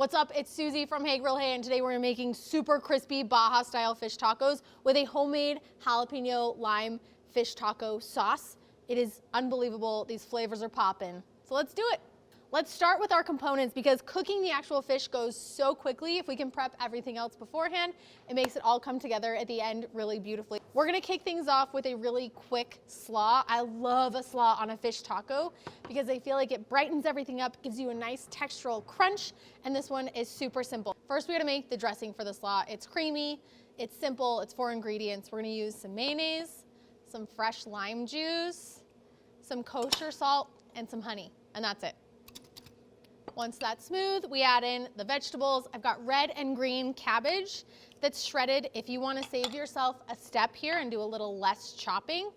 What's up? It's Susie from Hey Grill Hey, and today we're making super crispy Baja style fish tacos with a homemade jalapeno lime fish taco sauce. It is unbelievable. These flavors are popping. So let's do it. Let's start with our components because cooking the actual fish goes so quickly. If we can prep everything else beforehand, it makes it all come together at the end really beautifully. We're gonna kick things off with a really quick slaw. I love a slaw on a fish taco because I feel like it brightens everything up, gives you a nice textural crunch, and this one is super simple. First, we gotta make the dressing for the slaw. It's creamy, it's simple, it's 4 ingredients. We're gonna use some mayonnaise, some fresh lime juice, some kosher salt, and some honey, and that's it. Once that's smooth, we add in the vegetables. I've got red and green cabbage that's shredded. If you want to save yourself a step here and do a little less chopping,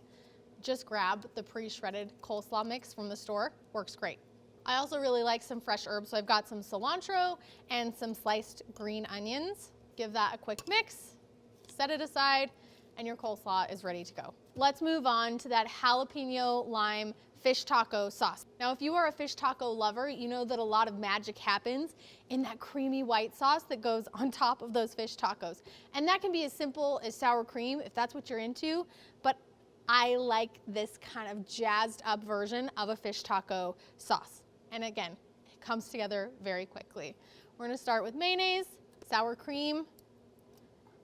just grab the pre-shredded coleslaw mix from the store. Works great. I also really like some fresh herbs, so I've got some cilantro and some sliced green onions. Give that a quick mix, set it aside, and your coleslaw is ready to go. Let's move on to that jalapeno lime fish taco sauce. Now, if you are a fish taco lover, you know that a lot of magic happens in that creamy white sauce that goes on top of those fish tacos. And that can be as simple as sour cream if that's what you're into, but I like this kind of jazzed up version of a fish taco sauce. And again, it comes together very quickly. We're gonna start with mayonnaise, sour cream,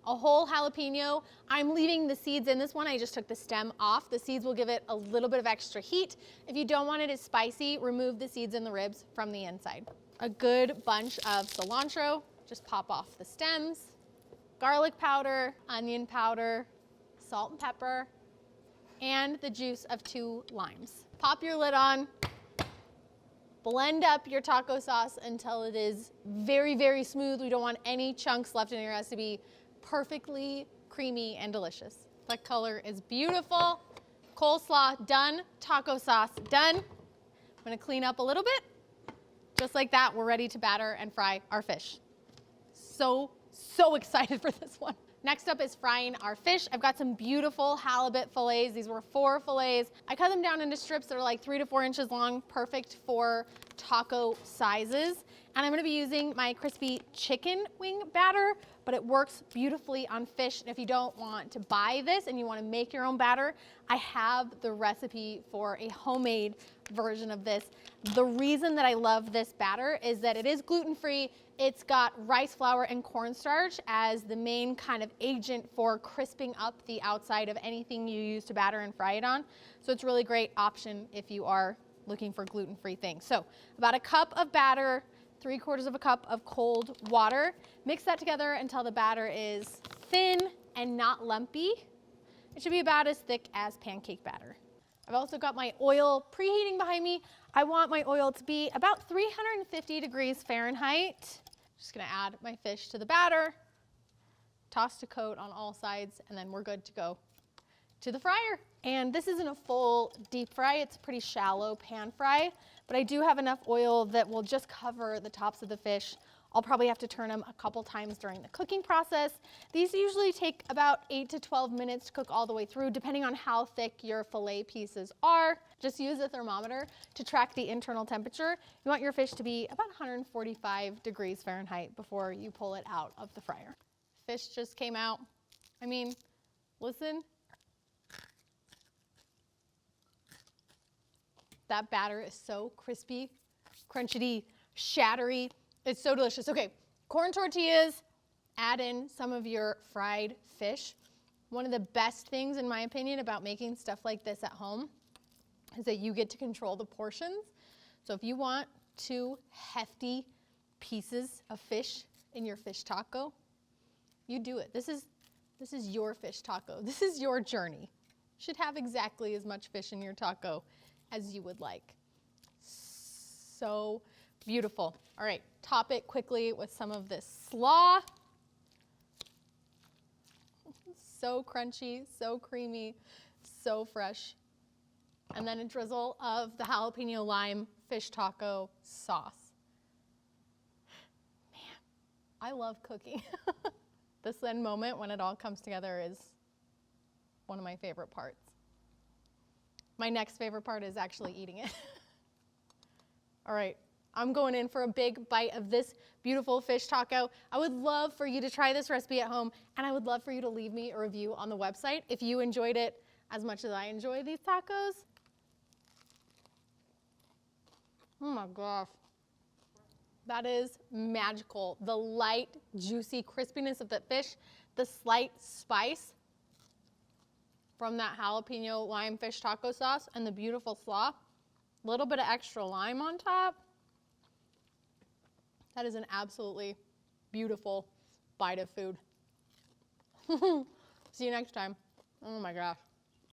a whole jalapeno. I'm leaving the seeds in this one. I just took the stem off. The seeds will give it a little bit of extra heat. If you don't want it as spicy, remove the seeds and the ribs from the inside. A good bunch of cilantro, just pop off the stems. Garlic powder, onion powder, salt and pepper, and the juice of 2 limes. Pop your lid on. Blend up your taco sauce until it is very, very smooth. We don't want any chunks left in your recipe. Perfectly creamy and delicious. The color is beautiful. Coleslaw done, taco sauce done. I'm gonna clean up a little bit. Just like that, we're ready to batter and fry our fish. So excited for this one. Next up is frying our fish. I've got some beautiful halibut fillets. These were 4 fillets. I cut them down into strips that are like 3 to 4 inches long, perfect for taco sizes. And I'm gonna be using my crispy chicken wing batter, but it works beautifully on fish. And if you don't want to buy this and you wanna make your own batter, I have the recipe for a homemade version of this. The reason that I love this batter is that it is gluten-free. It's got rice flour and cornstarch as the main kind of agent for crisping up the outside of anything you use to batter and fry it on. So it's a really great option if you are looking for gluten-free things. So about a cup of batter, 3/4 of a cup of cold water. Mix that together until the batter is thin and not lumpy. It should be about as thick as pancake batter. I've also got my oil preheating behind me. I want my oil to be about 350 degrees Fahrenheit. Just gonna add my fish to the batter, toss to coat on all sides, and then we're good to go to the fryer. And this isn't a full deep fry, it's a pretty shallow pan fry, but I do have enough oil that will just cover the tops of the fish. I'll probably have to turn them a couple times during the cooking process. These usually take about 8 to 12 minutes to cook all the way through, depending on how thick your fillet pieces are. Just use a thermometer to track the internal temperature. You want your fish to be about 145 degrees Fahrenheit before you pull it out of the fryer. Fish just came out. I mean, listen. That batter is so crispy, crunchy, shattery. It's so delicious. Okay, corn tortillas, add in some of your fried fish. One of the best things, in my opinion, about making stuff like this at home is that you get to control the portions. So if you want 2 hefty pieces of fish in your fish taco, you do it. This is your fish taco. This is your journey. You should have exactly as much fish in your taco as you would like. So beautiful. All right, top it quickly with some of this slaw. So crunchy, so creamy, so fresh. And then a drizzle of the jalapeno lime fish taco sauce. Man, I love cooking. This end moment when it all comes together is one of my favorite parts. My next favorite part is actually eating it. All right, I'm going in for a big bite of this beautiful fish taco. I would love for you to try this recipe at home, and I would love for you to leave me a review on the website if you enjoyed it as much as I enjoy these tacos. Oh my gosh. That is magical. The light, juicy crispiness of the fish, the slight spice from that jalapeno lime fish taco sauce, and the beautiful slaw. A little bit of extra lime on top. That is an absolutely beautiful bite of food. See you next time. Oh my gosh.